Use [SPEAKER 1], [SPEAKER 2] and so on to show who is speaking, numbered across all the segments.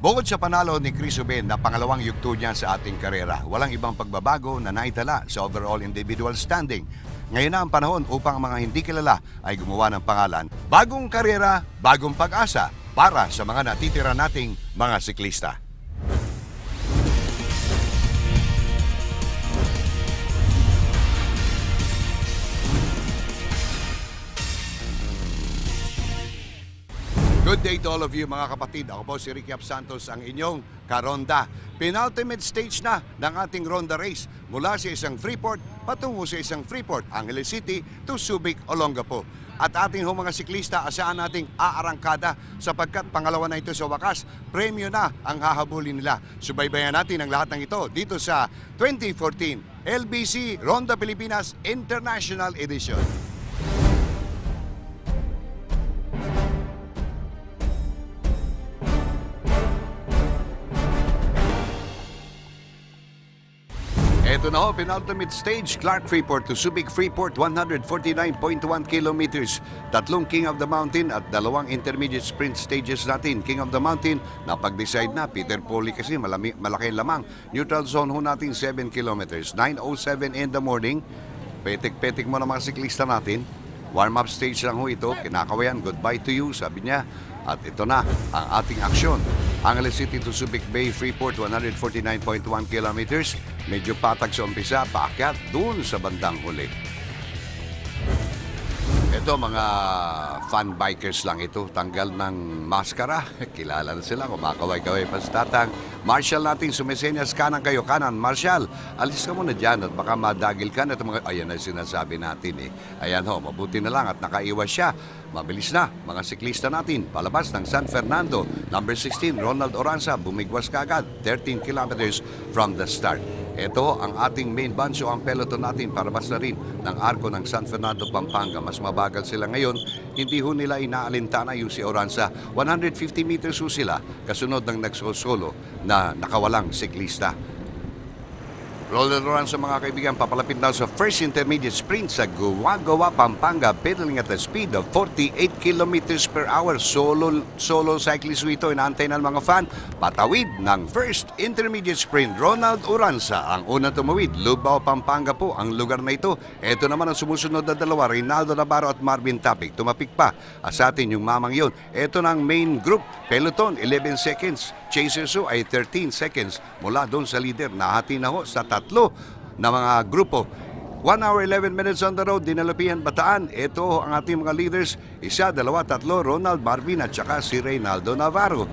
[SPEAKER 1] Bukod sa panalo ni Chris Uben na pangalawang yugto niya sa ating karera, walang ibang pagbabago na naitala sa overall individual standing. Ngayon na ang panahon upang ang mga hindi kilala ay gumawa ng pangalan, bagong karera, bagong pag-asa para sa mga natitira nating mga siklista. Good day to all of you mga kapatid. Ako po si Ricky Santos, ang inyong karonda. Penultimate stage na ng ating ronda race mula sa isang Freeport patungo sa isang Freeport, Angeles City to Subic, Olongapo. At ating mga siklista, asahan nating aarangkada sapagkat pangalawa na ito sa wakas, premyo na ang hahabulin nila. Subaybayan natin ang lahat ng ito dito sa 2014 LBC Ronda Pilipinas International Edition. Ito na ho, penultimate stage, Clark Freeport to Subic Freeport, 149.1 kilometers. Tatlong King of the Mountain at dalawang intermediate sprint stages natin. King of the Mountain, napag-decide na. Peter Poli kasi malaki lamang. Neutral zone ho natin, 7 kilometers. 9:07 in the morning. Petik-petik mo na mga siklista natin. Warm-up stage lang ho ito. Kinakawayan, goodbye to you, sabi niya. At ito na ang ating aksyon. Angeles City to Subic Bay Freeport, 149.1 kilometers. Medyo patag sa umpisa, paakyat doon sa bandang huli. Ito mga fun bikers lang ito. Tanggal ng maskara. Kilala na sila. Kumakaway-kaway pa sa tatang. Marshal natin, sumisenyas kanan kayo. Kanan, Marshal. Alis ka muna dyan at baka madagil ka na. Ayan na sinasabi natin eh. Ayan ho, mabuti na lang at nakaiwas siya. Mabilis na, mga siklista natin. Palabas ng San Fernando. Number 16, Ronald Oranza. Bumigwas kaagad. 13 kilometers from the start. Ito ang ating main bunch o ang peloton natin. Palabas na rin ng arko ng San Fernando, Pampanga. Mas mabagal sila ngayon. Hindi ho nila inaalintana yung si Oranza. 150 meters ho sila kasunod ng nagsosolo na nakawalang siklista. Ronald Oranza mga kaibigan, papalapit na sa first intermediate sprint sa Guwagawa, Pampanga, pedaling at a speed of 48 kilometers per hour. Solo cyclist ito, inaantay ng mga fan. Patawid ng first intermediate sprint, Ronald Oranza ang unang tumawid. Lubao, Pampanga po ang lugar na ito. Ito naman ang sumusunod na dalawa, Reynaldo Navarro at Marvin Tapik. Tumapik pa sa atin yung mamang yon. Ito ng main group, peloton, 11 seconds. Chasers ay 13 seconds mula doon sa leader. Nahati na ho sa tatlo na mga grupo. 1 hour 11 minutes on the road, Dinalapihan, Bataan. Ito ang ating mga leaders. Isa, dalawa, tatlo, Ronald, Marvin at saka si Reynaldo Navarro.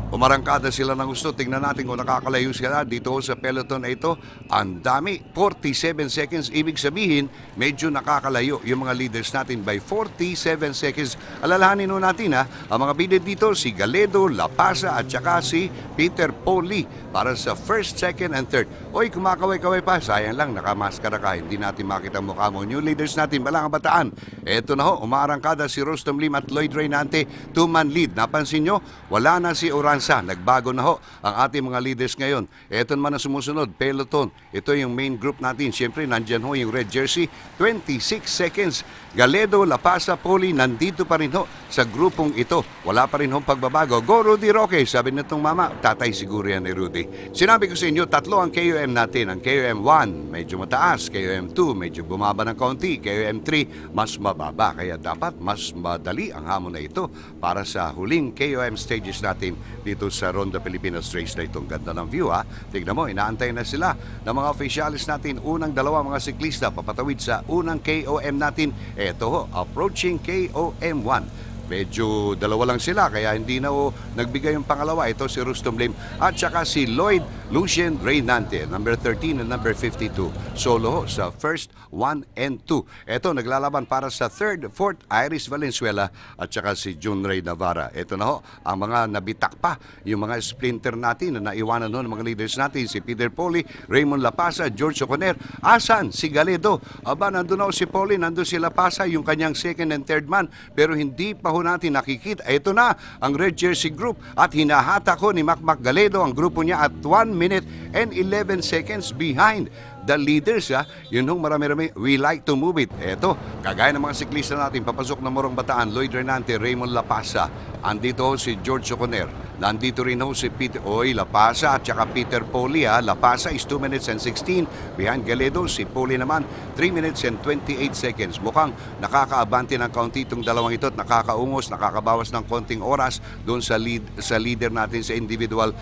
[SPEAKER 1] Umarangkada sila ng gusto. Tingnan natin kung nakakalayo sila dito sa peloton na ito. Ang dami, 47 seconds. Ibig sabihin, medyo nakakalayo yung mga leaders natin by 47 seconds. Alalahanin nun natin ang mga bidid dito, si Galedo, La Pasa at saka si Peter Poli para sa first, second, and third. Oy, kumakaway-kaway pa. Sayang lang, nakamaskara ka. Hindi natin makita mukha mo. New leaders natin, Balang Bataan. Eto na ho, umarangkada si Rostom Lim at Lloyd Reynante. 2-man lead. Napansin nyo, wala na si Oranza. Nagbago na ho ang ating mga leaders ngayon. Ito naman ang sumusunod, peloton. Ito yung main group natin. Siyempre, nandyan ho yung red jersey. 26 seconds. Galedo, La Pasa, Poli, nandito pa rin ho sa grupong ito. Wala pa rin ho pagbabago. Go, Rudy Roque. Sabi nitong mama, tatay siguro yan ni Rudy. Sinabi ko sa inyo, tatlo ang KOM natin. Ang KOM 1, medyo mataas. KOM 2, medyo bumaba ng kaunti. KOM 3, mas mababa. Kaya dapat mas madali ang hamon na ito para sa huling KOM stages natin dito sa Ronda Pilipinas race na itong ganda ng view Tignan mo, inaantay na sila ng mga officials natin. Unang dalawa mga siklista papatawid sa unang KOM natin. Eto ho, approaching KOM 1. Medyo dalawa lang sila kaya hindi na nagbigay yung pangalawa. Ito si Rustom Lim at saka si Lloyd Lucien Reynante, number 13 and number 52. Solo sa first 1 and 2. Ito naglalaban para sa third, fourth, Iris Valenzuela at saka si June Ray Navarra. Ito na ho, ang mga nabitak pa, yung mga sprinter natin na naiwanan ng mga leaders natin. Si Peter Poli, Raymond Lapasa, George Oconer. Asan? Si Galedo. Aba, nandun ako si Poli, nandun si Lapasa, yung kanyang second and third man. Pero hindi pa natin nakikita. Ito na ang Red Jersey Group at hinahata ko ni Macmac Galedo ang grupo niya at 1 minute and 11 seconds behind the leaders. Yun hong marami-rami, we like to move it. Ito, kagaya ng mga siklista natin, papasok na Morong Bataan, Lloyd Renante, Raymond Lapasa. Andito si George Oconer. Nandito rin ho si Peter Lapasa at saka Peter Poli. Lapasa is 2 minutes and 16 behind Galedo. Si Poli naman 3 minutes and 28 seconds. Mukhang nakakaabante ng kaunti itong dalawang ito at nakakaungos, nakakabawas ng konting oras doon sa leader natin sa individual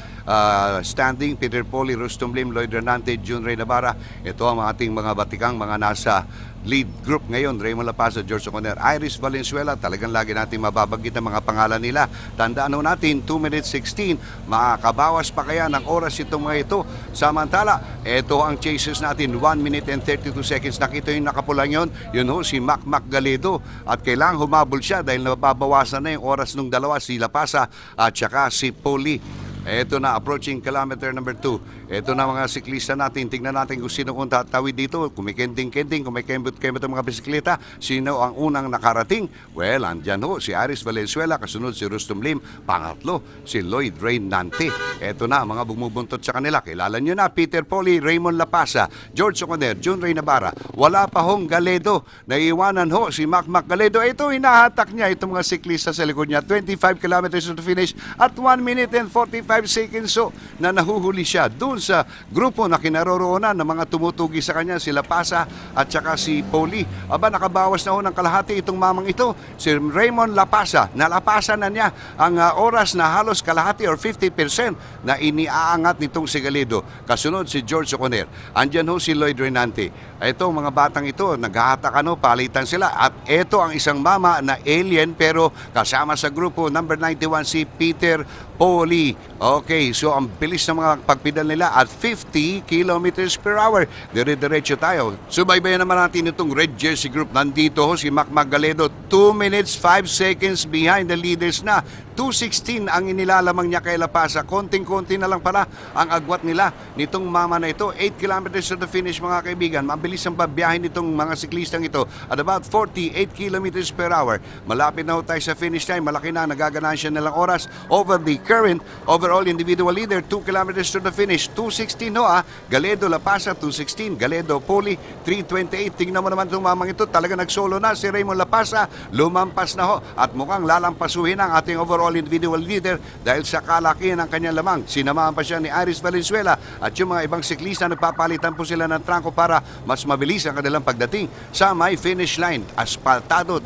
[SPEAKER 1] standing. Peter Poli, Rustom Lim, Lloyd Renante, June Ray Navarra. Ito ang ating mga batikang mga nasa lead group ngayon. Raymond Lapasa, George Oconer, Iris Valenzuela, talagang lagi natin mababanggit ang mga pangalan nila. Tandaan natin, 2 minutes 16, makakabawas pa kaya ng oras itong mga ito. Samantala, ito ang chases natin, 1 minute and 32 seconds. Nakita yung nakapulang yun ho, si Mac Galedo. At kailangang humabol siya dahil nababawasan na yung oras ng dalawa, si Lapasa at saka si Poli. Ito na, approaching kilometer number 2. Ito na mga siklista natin. Tingnan natin kung sino kung tatawid dito. Kung may kending-kending, kung may kembot-kembot ang mga bisikleta, sino ang unang nakarating? Well, andyan ho, si Iris Valenzuela, kasunod si Rustom Lim, pangatlo, si Lloyd Renante. Ito na, mga bumubuntot sa kanila. Kilala nyo na, Peter Poli, Raymond Lapasa, George Oconer, June Ray Navarra. Wala pa hong Galedo. Naiiwanan ho si Mac Galedo. Ito, hinahatak niya itong mga siklista sa likod niya. 25 kilometers to the finish at 1 minute and 45 seconds so na nahuhuli siya doon sa grupo na kinaroroonan ng mga tumutugi sa kanya, si Lapasa at saka si Poli. Aba, nakabawas na ho ng kalahati itong mamang ito, si Raymond Lapasa. Nalapasan na niya ang oras na halos kalahati or 50% na iniaangat nitong si Galedo. Kasunod si George Oconer. Andyan ho si Lloyd Renante. Ito, mga batang ito, naghahatakan ho, palitan sila. At ito ang isang mama na alien pero kasama sa grupo number 91 si Peter Poli. Okay, so ang bilis ng mga pagpidal nila at 50 kilometers per hour. Dire-diretso tayo. Subaybayan naman natin itong Red Jersey Group. Nandito ho si Mac Galedo, 2 minutes 5 seconds behind the leaders na. 2:16 ang inilalamang niya kay Lapasa. Konting-konti na lang pala ang agwat nila nitong mama na ito. 8 kilometers to the finish, mga kaibigan. Mabilis ang pabiyahin nitong mga siklistang ito at about 48 kilometers per hour. Malapit na ho tayo sa finish time. Malaki na, nagaganansya nilang oras over the current overall individual leader. 2 kilometers to the finish. 2:16 ho Galedo, Lapasa, 2:16. Galedo, Poli, 3:28. Tingnan mo naman itong mamang ito. Talaga nagsolo na si Raymond Lapasa. Lumampas na ho at mukhang lalampasuhin ang ating overall individual leader dahil sa kalakihan ng kanyang lamang. Sinamahan pa siya ni Iris Valenzuela at yung mga ibang siklista nagpapalitan po sila ng trangko para mas mabilis ang kanilang pagdating sa may finish line. Aspaltado,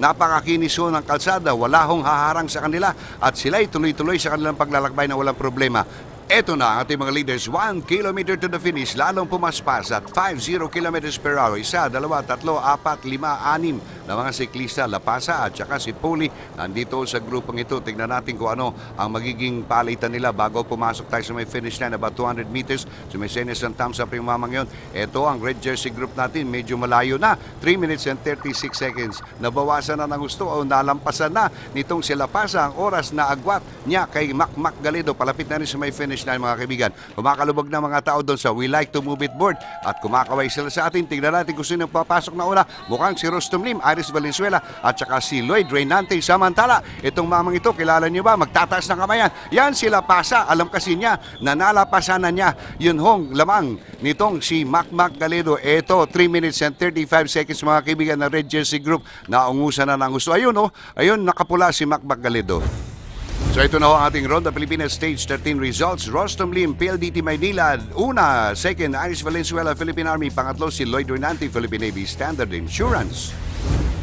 [SPEAKER 1] napakakinis ho ng kalsada, wala hong haharang sa kanila at sila'y tuloy-tuloy sa kanilang paglalakbay na walang problema. Ito na ang ating mga leaders, 1 kilometer to the finish, lalong pumaspas at 50 kilometers per hour. 1, 2, 3, 4, 5, 6 na mga siklista, Lapasa at saka si Poli. Nandito sa grupong ito, tignan natin kung ano ang magiging palitan nila bago pumasok tayo sa may finish line, about 200 meters. Sumisenes ang thumbs up yung mamang yun. Ito ang Red Jersey Group natin, medyo malayo na, 3 minutes and 36 seconds. Nabawasan na ng gusto o nalampasan na nitong si Lapasa ang oras na agwat niya kay Mac Galedo. Palapit na rin sa may finish line, mga kaibigan. Kumakalubog na mga tao doon sa We Like to Move It board at kumakaway sila sa atin. Tignan natin kung sino papasok na una. Mukhang si Rustom Lim, Iris Valenzuela at saka si Lloyd Renante. Samantala, itong mamang ito, kilala niyo ba? Magtataas ng kamayan. Yan si Lapasa. Alam kasi niya na nalapasan na niya yun hong lamang nitong si Mac Galedo. Ito, 3 minutes and 35 seconds, mga kaibigan ng Red Jersey Group. Naungusan na ng gusto. Ayun, ayun, nakapula si Mac Galedo. So ito na ho ang ating Ronda Pilipinas Stage 13 results. Rustom Lim, PLDT Maynila, una. Second, Iris Valenzuela, Philippine Army. Pangatlo, si Lloyd Renante, Philippine Navy Standard Insurance.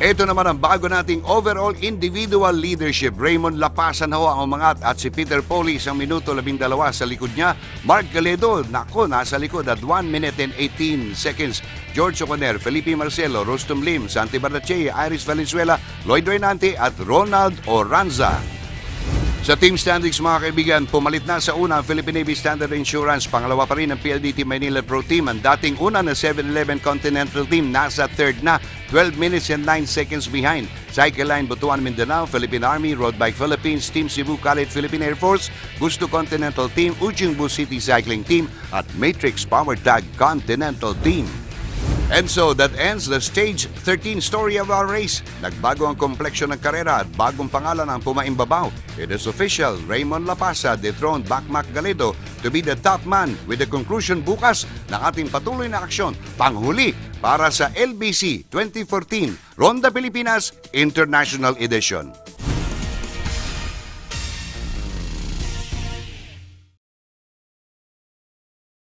[SPEAKER 1] Ito naman ang bago nating overall individual leadership. Raymond Lapasa na ho ang umangat at si Peter Poli, 1 minuto 12 sa likod niya. Mark Galedo, nasa likod at 1 minute and 18 seconds. George Oconer, Felipe Marcelo, Rustom Lim, Santi Bardache, Iris Valenzuela, Lloyd Renante at Ronald Oranza. Sa team standings, mga kaibigan, pumalit na sa una ang Philippine Navy Standard Insurance. Pangalawa pa rin ang PLDT Manila Pro Team. Ang dating una na 7-Eleven Continental Team nasa third na, 12 minutes and 9 seconds behind. Cycle Line Butuan Mindanao, Philippine Army, Road Bike Philippines, Team Cebu Khalid Philippine Air Force, Gusto Continental Team, Ujungbu City Cycling Team at Matrix Power Tag Continental Team. And so that ends the stage 13 story of our race. Nagbago ang kompleksyon ng karera at bagong pangalan ang pumaimbabaw. It is official, Raymond Lapasa dethroned Mac Galedo to be the top man with the conclusion bukas ng ating patuloy na aksyon. Panghuli para sa LBC 2014 Ronda Pilipinas International Edition.